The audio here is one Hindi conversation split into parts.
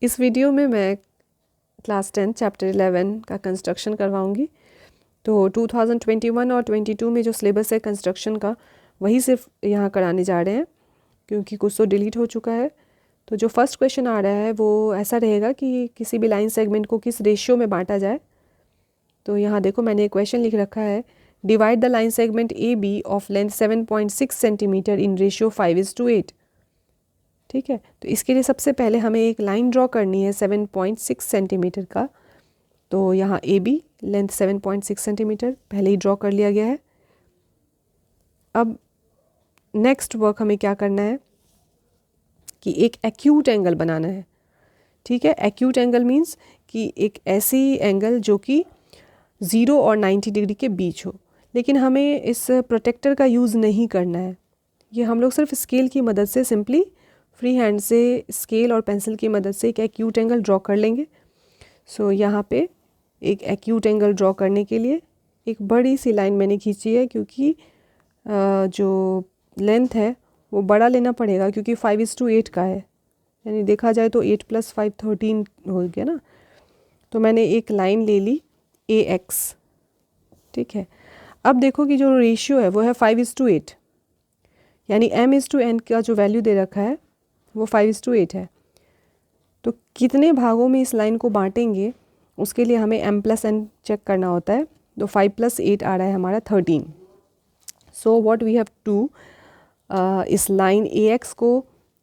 इस वीडियो में मैं क्लास 10 चैप्टर 11 का कंस्ट्रक्शन करवाऊंगी। तो 2021 और 22 में जो सिलेबस है कंस्ट्रक्शन का वही सिर्फ यहाँ कराने जा रहे हैं, क्योंकि कुछ तो डिलीट हो चुका है। तो जो फर्स्ट क्वेश्चन आ रहा है वो ऐसा रहेगा कि किसी भी लाइन सेगमेंट को किस रेशियो में बांटा जाए। तो यहाँ देखो मैंने एक क्वेश्चन लिख रखा है, divide the line segment A B of length 7.6 centimetre in ratio 5:8। ठीक है, तो इसके लिए सबसे पहले हमें एक लाइन ड्रॉ करनी है 7.6 सेंटीमीटर का। तो यहाँ ए बी लेंथ 7.6 सेंटीमीटर पहले ही ड्रॉ कर लिया गया है। अब नेक्स्ट वर्क हमें क्या करना है कि एक एक्यूट एंगल बनाना है। ठीक है, एक्यूट एंगल मीन्स कि एक ऐसी एंगल जो कि 0 और 90 डिग्री के बीच हो, लेकिन हमें इस प्रोटेक्टर का यूज़ नहीं करना है। ये हम लोग सिर्फ स्केल की मदद से सिंपली फ्री हैंड से स्केल और पेंसिल की मदद से एक एक्यूट एंगल ड्रॉ कर लेंगे। सो यहाँ पे एक एक्यूट एंगल ड्रॉ करने के लिए एक बड़ी सी लाइन मैंने खींची है, क्योंकि जो लेंथ है वो बड़ा लेना पड़ेगा, क्योंकि 5:8 का है, यानी देखा जाए तो 8 + 5 13 हो गया ना। तो मैंने एक लाइन ले ली AX। ठीक है, अब देखो कि जो रेशियो है वो है 5:8, यानी m/n का जो वैल्यू दे रखा है वो 5:8 है। तो कितने भागों में इस लाइन को बांटेंगे उसके लिए हमें m+n चेक करना होता है। तो 5 + 8 आ रहा है हमारा 13। So what we have to, इस लाइन AX को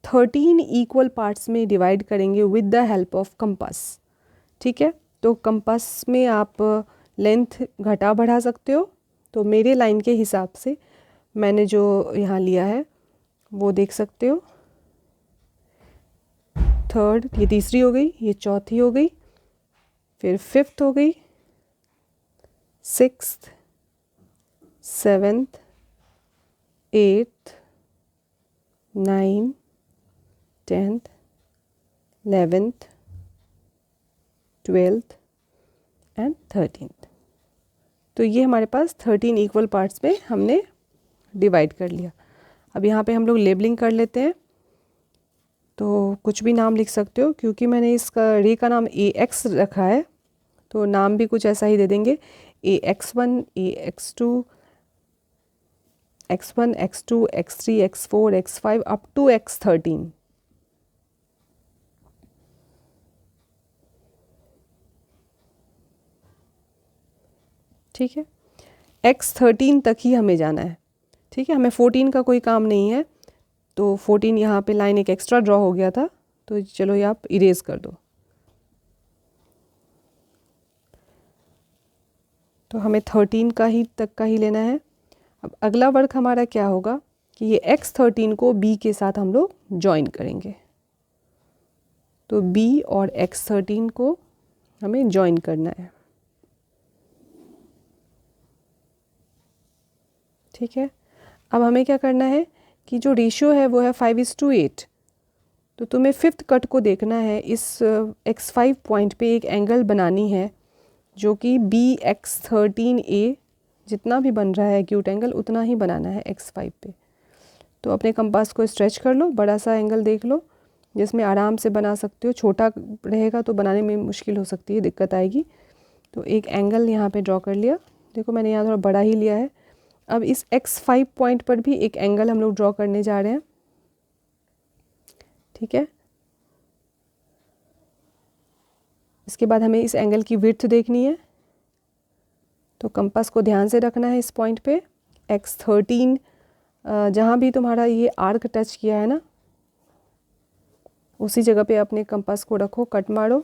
13 इक्वल पार्ट्स में डिवाइड करेंगे with the help of compass. ठीक है, तो कंपास में आप लेंथ घटा बढ़ा सकते हो। तो मेरे लाइन के हिसाब से मैंने जो यहाँ लिया है वो देख सकते हो, थर्ड, ये तीसरी हो गई, ये चौथी हो गई, फिर फिफ्थ हो गई, sixth, seventh, eighth, 9, 10th, 11th, 12th and 13th। तो ये हमारे पास 13 इक्वल पार्ट्स में हमने डिवाइड कर लिया। अब यहाँ पे हम लोग लेबलिंग कर लेते हैं। तो कुछ भी नाम लिख सकते हो, क्योंकि मैंने इसका रे का नाम AX रखा है तो नाम भी कुछ ऐसा ही दे देंगे, AX1, AX2, X1, X2, X3, X4, X5 up to X13। ठीक है, X13 तक ही हमें जाना है। ठीक है, हमें 14 का कोई काम नहीं है। तो 14 यहाँ पे लाइन एक एक्स्ट्रा ड्रॉ हो गया था, तो चलो ये आप इरेज कर दो। तो हमें 13 का ही तक का ही लेना है। अब अगला वर्क हमारा क्या होगा कि ये X13 को B के साथ हम लोग ज्वाइन करेंगे। तो B और X13 को हमें ज्वाइन करना है। ठीक है, अब हमें क्या करना है कि जो रेशियो है वो है 5:8। तो तुम्हें फिफ्थ कट को देखना है। इस X5 पॉइंट पे एक एंगल बनानी है जो कि BX13A जितना भी बन रहा है एक्यूट एंगल उतना ही बनाना है X5 पे। तो अपने कंपास को स्ट्रेच कर लो, बड़ा सा एंगल देख लो जिसमें आराम से बना सकते हो। छोटा रहेगा तो बनाने में मुश्किल हो सकती है, दिक्कत आएगी। तो एक एंगल यहाँ पे ड्रॉ कर लिया। देखो मैंने यहाँ थोड़ा बड़ा ही लिया है। अब इस X5 पॉइंट पर भी एक एंगल हम लोग ड्रॉ करने जा रहे हैं। ठीक है, इसके बाद हमें इस एंगल की विड्थ देखनी है। तो कंपास को ध्यान से रखना है इस पॉइंट पे। X13 जहाँ भी तुम्हारा ये आर्क टच किया है ना, उसी जगह पे अपने कंपास को रखो, कट मारो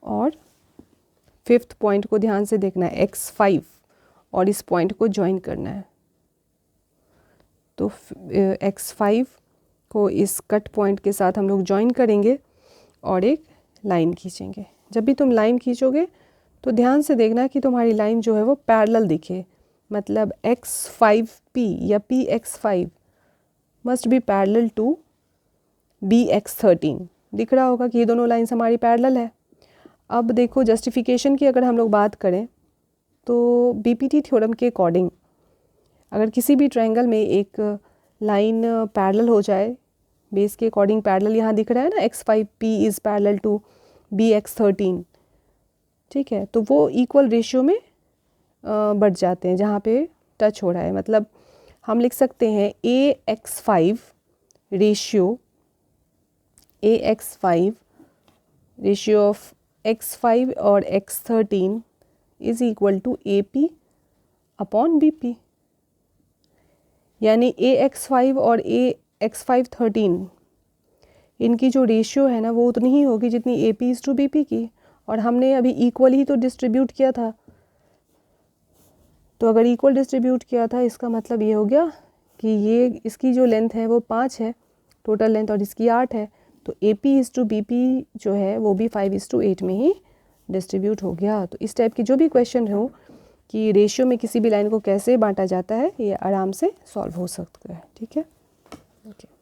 और फिफ्थ पॉइंट को ध्यान से देखना है X5 और इस पॉइंट को ज्वाइन करना है। तो X5 को इस कट पॉइंट के साथ हम लोग ज्वाइन करेंगे और एक लाइन खींचेंगे। जब भी तुम लाइन खींचोगे तो ध्यान से देखना कि तुम्हारी लाइन जो है वो पैरेलल दिखे, मतलब X5P या PX5 must be parallel to BX13। दिख रहा होगा कि ये दोनों लाइन्स हमारी पैरेलल है। अब देखो जस्टिफिकेशन की अगर हम लोग बात करें तो BPT थ्योरम के अकॉर्डिंग अगर किसी भी ट्रायंगल में एक लाइन पैरेलल हो जाए बेस के अकॉर्डिंग पैरेलल यहाँ दिख रहा है ना, x5p is parallel to bx13, ठीक है। तो वो इक्वल रेशियो में बढ़ जाते हैं जहाँ पे टच हो रहा है। मतलब हम लिख सकते हैं ax5 रेशियो ऑफ x5 और x13 is equal to AP upon BP। यानी ax5 और ax513 इनकी जो रेशियो है ना वो उतनी ही होगी जितनी AP इज़ टू BP की, और हमने अभी इक्वल ही तो डिस्ट्रीब्यूट किया था। तो अगर इक्वल डिस्ट्रीब्यूट किया था इसका मतलब ये हो गया कि ये इसकी जो लेंथ है वो 5 है टोटल लेंथ और इसकी 8 है, तो AP इज़ टू BP जो है वो भी 5:8 में ही डिस्ट्रीब्यूट हो गया। तो इस टाइप की जो भी क्वेश्चन हो कि रेशियो में किसी भी लाइन को कैसे बांटा जाता है, ये आराम से सॉल्व हो सकता है, ठीक है। ओके।